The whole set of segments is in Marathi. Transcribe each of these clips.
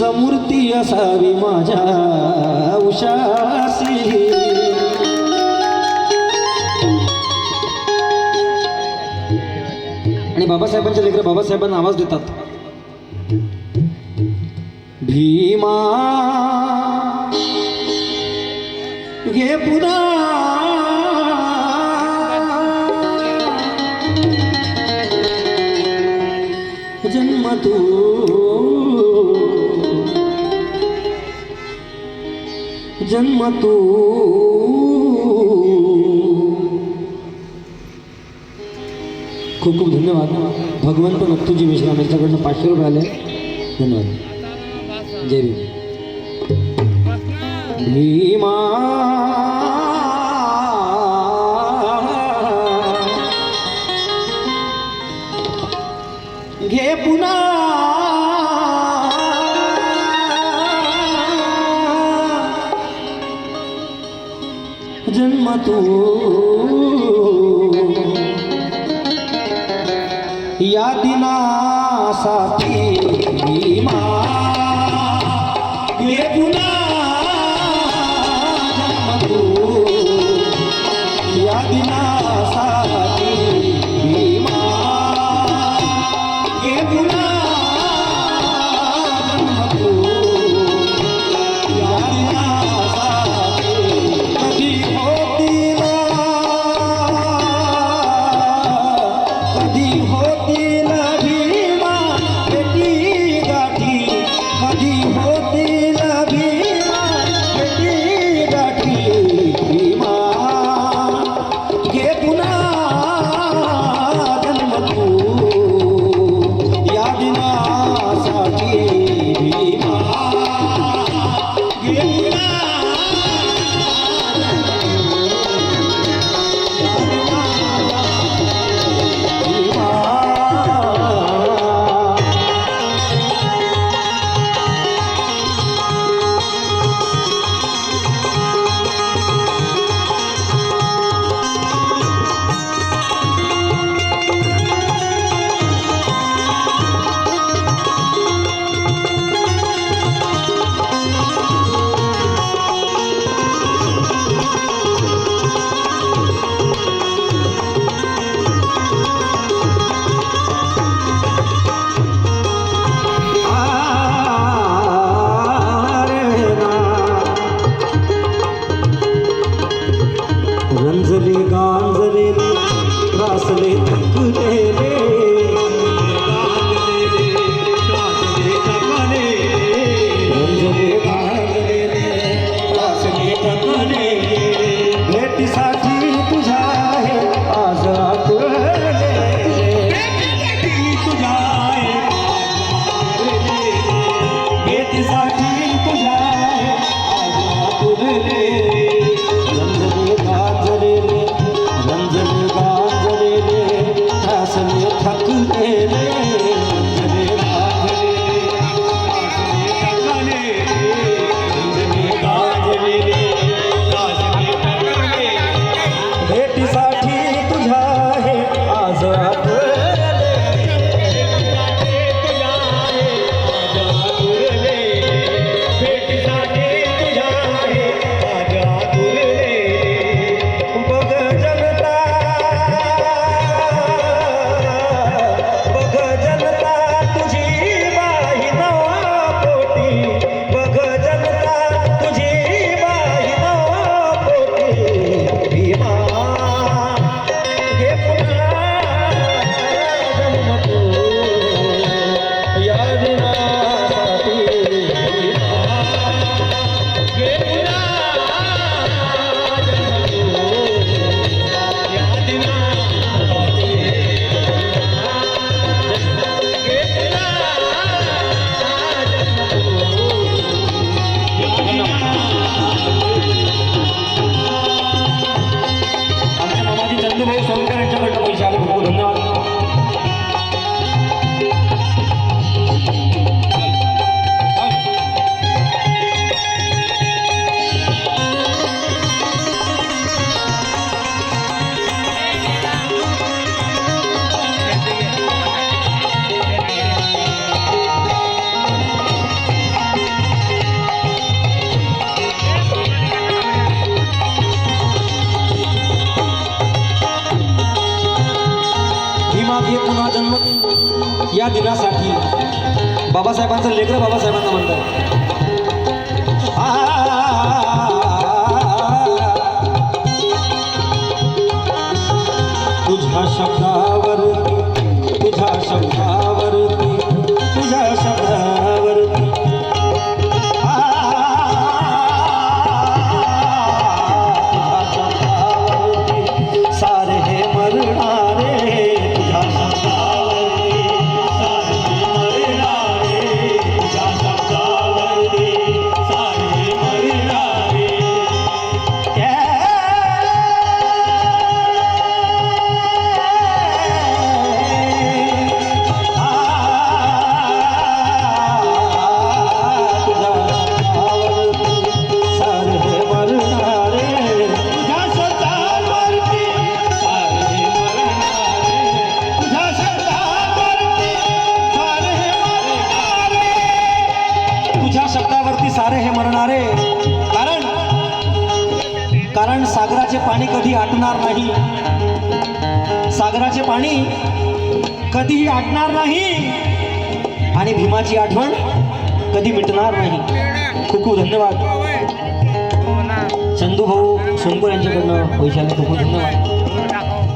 समूर्ती असावी माझ्या उशासी. आणि बाबासाहेबांच्या लेकरं बाबासाहेबांना आवाज देतात. भीमा घे पुन्हा जन्म तू, जन्म तू. खूप खूप धन्यवाद. भगवंत नक्तूजी मिश्रा यांच्याकडनं 500 रुपये आले. धन्यवाद. जय भीम. भीमा घे पुन्हा जन्म तू. या दिनासाठी भीमा घे पुन्हा जन्म तू. या दिनासाठी भीमा घे पुन्हा जन्म तू. या दिनासाठी कधी होतील, कधी होतील भीमा भेटी गाठी. कधी होतील भीमा भेटी गाठी. भीमा घे पुन्हा जन्म तू. या दिनासाठी भीमा घे पुन्हा रंजले गांजले त्रासले थकलेले. रंजले गांजलेले त्रासले थकलेले. भेटीसाठी तुझ्या आहे आज आकुरले. तुझ्या आहे भेटीसाठी तुझ्या आहे आज आकुरले. रंजले गांजलेले रंजले गांजलेले त्रासले थकलेले. रंजले गांजलेले रंजले गांजलेले त्रासले थकलेले. भेटीसाठी तुझ्या आहे आज आकुरले. भेटीसाठी तुझ्या आहे आज आकुरले. बघ जनता, बघ जनता तुझी बाई नवा पोटी. बघ जनता तुझी बाई नवा पोटी. भीमा घे पुन्हा जन्म तू. या दिनासाठी भीमा घे पुन्हा जन्म तू. या दिनासाठी घे पुन्हा आमच्या मामाजी चंदूभाऊ सोनकर यांच्याकडनं पैसे आले. खूप धन्यवाद. या दिनासाठी बाबासाहेबांचं लेकरं बाबासाहेबांना म्हणतात. तुझ्या शब्दावरती तुझ्या शब्दावरती तुझ्या शब्दावरती तुझ्या शब्दावरती सारे हे मरणारे तुझ्या शब्दावरती सारे हे मरणारे तुझ्या शब्दावरती सारे हे मरणारे सारे हे मरणारे. कारण सागराचे पाणी कधी आटणार नाही. सागराचे पाणी कधीही आटणार नाही आणि भीमाची आठवण कधी मिटणार नाही. खूप खूप धन्यवाद चंदू भाऊ सोनकर यांच्याकडनं पैशाला खूप खूप धन्यवाद.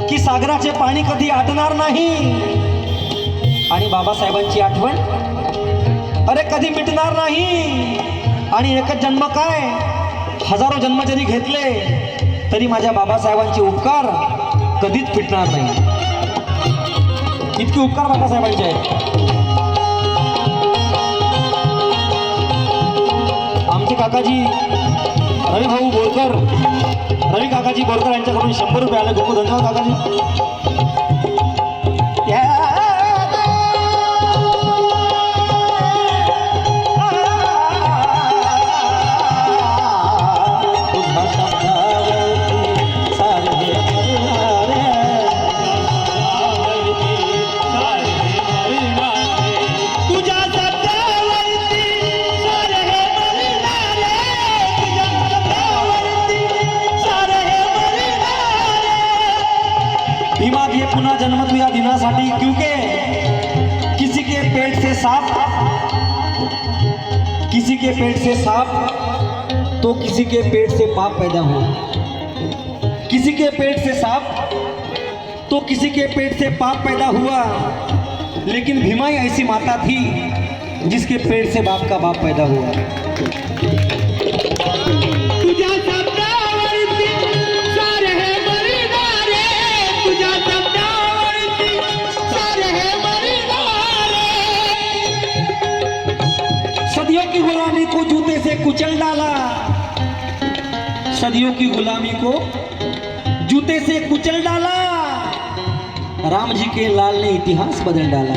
की सागराचे पाणी कधी आटणार नाही आणि बाबासाहेबांची आठवण अरे कधी मिटणार नाही. आणि एकच जन्म काय हजारो जन्म जरी घेतले तरी माझ्या बाबासाहेबांचे उपकार कधीच फिटणार नाही. इतके उपकार बाबासाहेबांचे आहेत. आमचे काकाजी रवी भाऊ बोरकर रवी काकाजी बोरकर यांच्याकडून 100 रुपये आले. खूप धन्यवाद काकाजी. भीमा दिए पुनः जन्म तू या दिनासाठी क्योंकि किसी के पेट से सांप तो किसी के पेट से पाप पैदा हुआ. किसी के पेट से सांप तो किसी के पेट से पाप पैदा हुआ. लेकिन भीमा ही ऐसी माता थी जिसके पेट से बाप का बाप पैदा हुआ. सदियों की गुलामी को जूते से कुचल डाला. सदियों की गुलामी को जूते से कुचल डाला. राम जी के लाल ने इतिहास बदल डाला.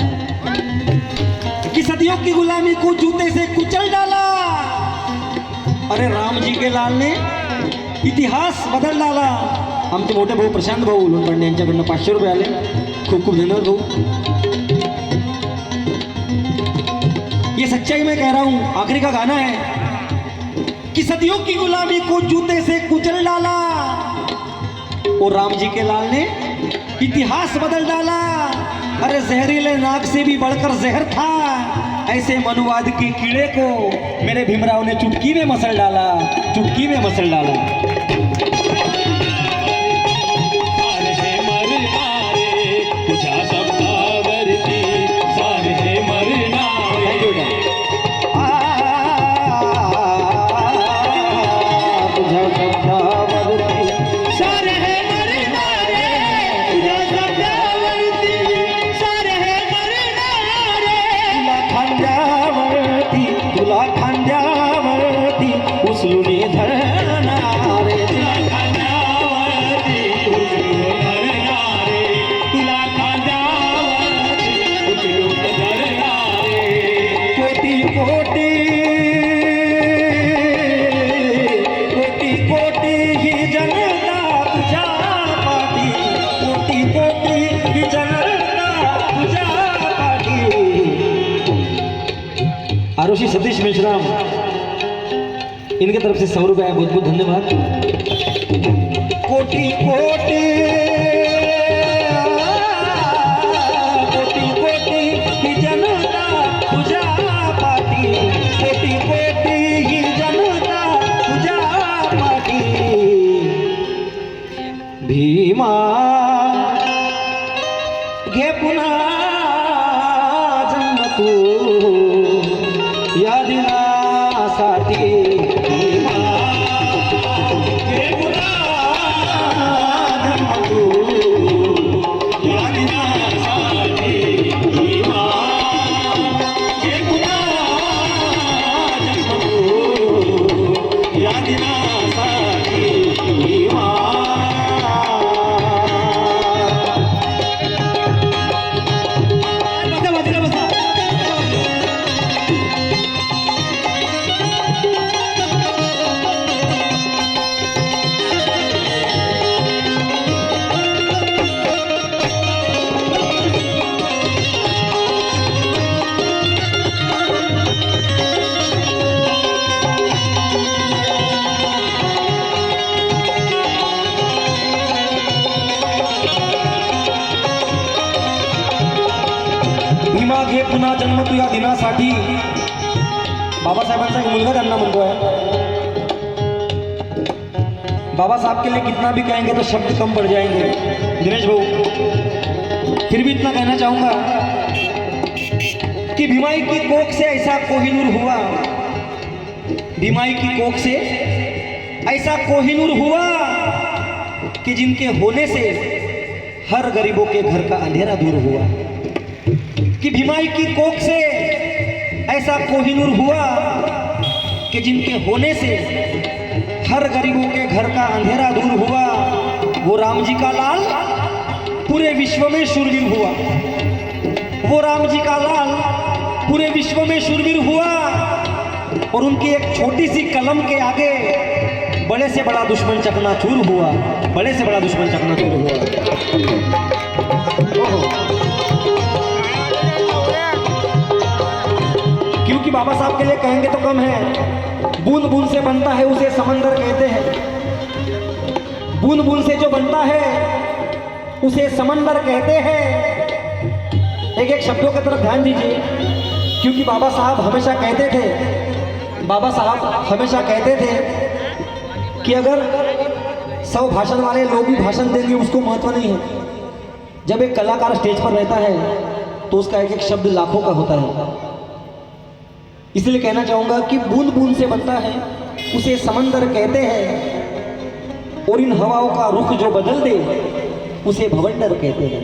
कि सदियों की गुलामी को जूते से कुचल डाला. अरे राम जी के लाल ने इतिहास बदल डाला. आमचे मोठे भाऊ प्रशांत भाऊ लोणपंडे यांच्याकडनं 500 रुपये आले. खूप खूप धन्यवाद भाऊ. ये सच्चाई मैं कह रहा हूं. आखिरी का गाना है कि सदियों की गुलामी को जूते से कुचल डाला और राम जी के लाल ने इतिहास बदल डाला. अरे जहरीले नाग से भी बढ़कर जहर था. ऐसे मनुवाद के कीड़े को मेरे भीमराव ने चुटकी में मसल डाला. चुटकी में मसल डाला. तुला खांद्यावरती उचलून धरणारे. तुला खांद्यावरती उचलून धरणारे. तुला खांद्यावरती उचलून धरणारे. कोटी कोटी कोटी कोटी ही जनता तुझ्या पाठी. कोटी कोटी ही जनता तुझ्या पाठी. आरुषी सतीश मेश्राम इनके तरफ से 100 रुपये बहुत बहुत धन्यवाद. कोटि कोटि कोटि कोटि पुन्हा जन्म तू या दिनासाठी बाबासाहेबांचा एक मुलगा त्यांना म्हणतोय, बाबा साहब के लिए कितना भी कहेंगे तो शब्द कम पड़ जाएंगे। दिनेश भाऊ, फिर भी इतना कहना चाहूंगा कि भीमाई की कोख से ऐसा कोहिनूर हुआ, भीमाई की कोख से ऐसा कोहिनूर हुआ कि जिनके होने से हर गरीबों के घर का अंधेरा दूर हुआ। कि भीमाई की कोख से ऐसा कोहिनूर हुआ कि जिनके होने से हर गरीबों के घर का अंधेरा दूर हुआ। वो राम जी का लाल पूरे विश्व में शूरवीर हुआ, वो राम जी का लाल पूरे विश्व में शूरवीर हुआ। और उनकी एक छोटी सी कलम के आगे बड़े से बड़ा दुश्मन चकनाचूर हुआ, बड़े से बड़ा दुश्मन चकनाचूर हुआ। क्योंकि बाबा साहब के लिए कहेंगे तो कम है। बूंद बूंद से बनता है उसे समंदर कहते हैं, बूंद बूंद से जो बनता है उसे समंदर कहते हैं। एक एक शब्दों की तरफ ध्यान दीजिए, क्योंकि बाबा साहब हमेशा कहते थे, बाबा साहब हमेशा कहते थे कि अगर 100 भाषण वाले लोग भी भाषण देंगे उसको महत्व नहीं है। जब एक कलाकार स्टेज पर रहता है तो उसका एक एक शब्द लाखों का होता है। इसलिए कहना चाहूंगा कि बूंद बूंद से बनता है उसे समंदर कहते हैं, और इन हवाओं का रुख जो बदल दे उसे भवंडर कहते हैं।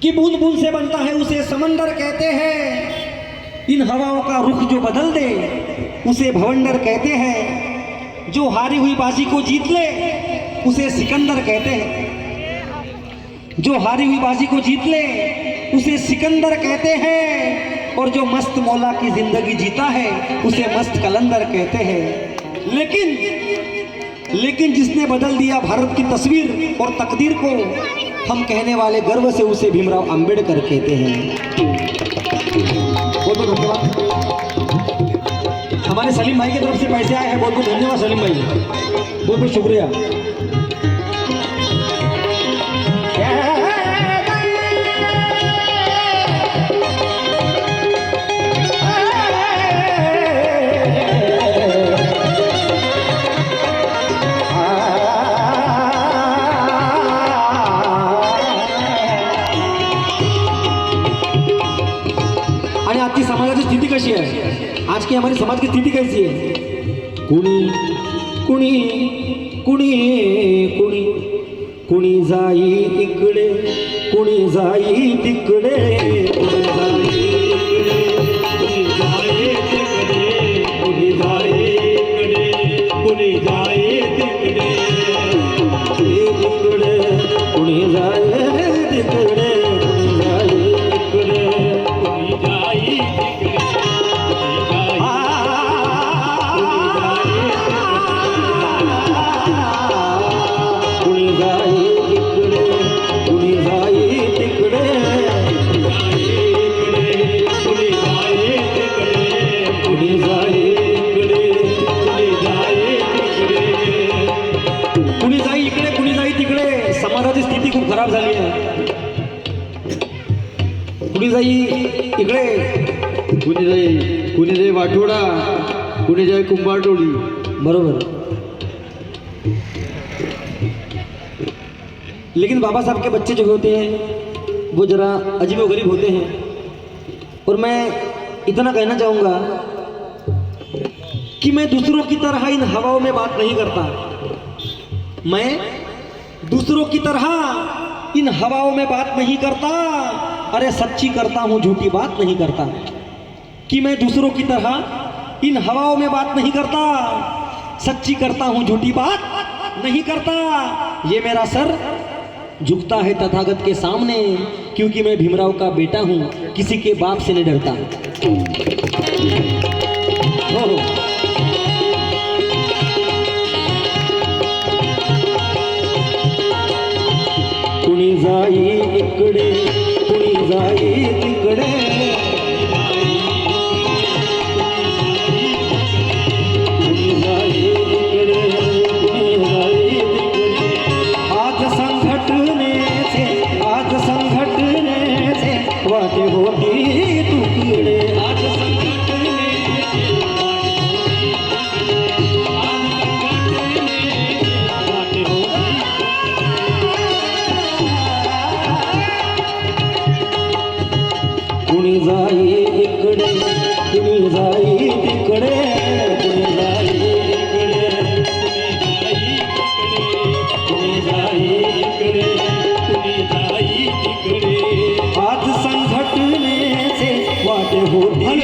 कि बूंद बूंद से बनता है उसे समंदर कहते हैं, इन हवाओं का रुख जो बदल दे उसे भवंडर कहते हैं। जो हारी हुई बाजी को जीत ले उसे सिकंदर कहते हैं, जो हारी हुई बाजी को जीत ले उसे सिकंदर कहते हैं। और जो मस्त मौला की जिंदगी जीता है उसे मस्त कलंदर कहते हैं। लेकिन जिसने बदल दिया भारत की तस्वीर और तकदीर को, हम कहने वाले गर्व से उसे भीमराव अंबेडकर कहते हैं। बहुत बहुत धन्यवाद। हमारे सलीम भाई की तरफ से पैसे आए हैं, बहुत बहुत धन्यवाद सलीम भाई, बहुत बहुत शुक्रिया। आणि आजची समाजाची स्थिती कशी आहे, आज की हमारी समाज की स्थिती कैसी है? कुणी कुणी कुणी कुणी कुणी जाई इकडे, कुणी जाई तिकडे, कुणी जाई इकडे, कुणी जाई तिकडे, कुणी जाई इकडे, कुणी जाई तिकडे, इकडे कुणी जाई तिकडे, कुणी जाई इकडे, कुणी जाई तिकडे, कुणी जाई इकडे, कुणी जाई तिकडे, कुणी जाई तिकडे, कुणी जाई इकडे, कुणी जाई तिकडे, कुणी जाई इकडे, कुणी जाई तिकडे। समाजाची स्थिती खूप खराब झाली आहे। कुणी जाई इकडे, कुणी जाई वाठोडा, कुणी जाई कुंभारटोली। बरोबर। लेकिन बाबा साहब के बच्चे जो होते हैं वो जरा अजीब व गरीब होते हैं। और मैं इतना कहना चाहूँगा कि मैं दूसरों की तरह इन हवाओं में बात नहीं करता, मैं दूसरों की तरह इन हवाओं में बात नहीं करता। अरे सच्ची करता हूँ, झूठी बात नहीं करता। कि मैं दूसरों की तरह इन हवाओं में बात नहीं करता, सच्ची करता हूँ, झूठी बात नहीं करता। ये मेरा सर झुकता है तथागत के सामने, क्योंकि मैं भीमराव का बेटा हूँ, किसी के बाप से नहीं डरता। हो। कुणी जाई इकडे, कुणी जाई तिकडे, कुणी जाई इकडे, कुणी जाई तिकडे। आज संघटनेचे वाटे होती जाई तिकडे कुणी जाई आज संघटनेचे वाटे होती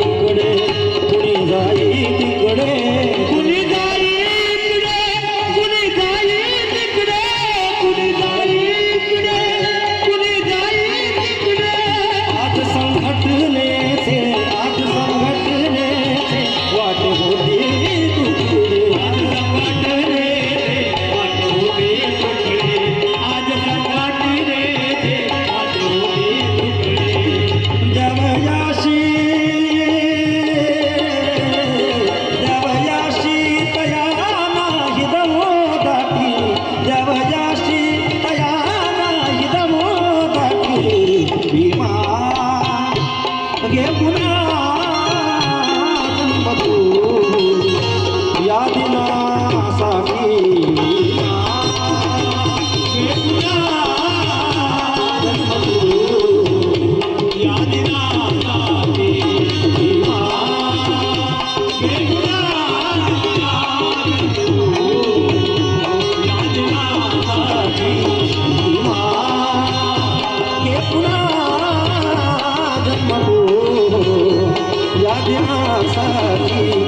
तुकडे कुणी जाई तिकडे कुणी जाई तिकडे कुणी जाई तिकडे कुणी जाई तिकडे कुणी जाई तिकडे आज संघटनेचे वाट होती तुकडे आज संघटनेचे वाट होती तुकडे आज संघटनेचे वाट होती तुकडे देवयाशी तया नाही दमोदाटी देवयाशी तया नाही दमोदाटी भीमा घे पुन्हा जन्म तू या दिनासाठी घे पुन्हा जन्म तू या दिनासाठी भीमा घे पुन्हा जन्म या दिनासाठी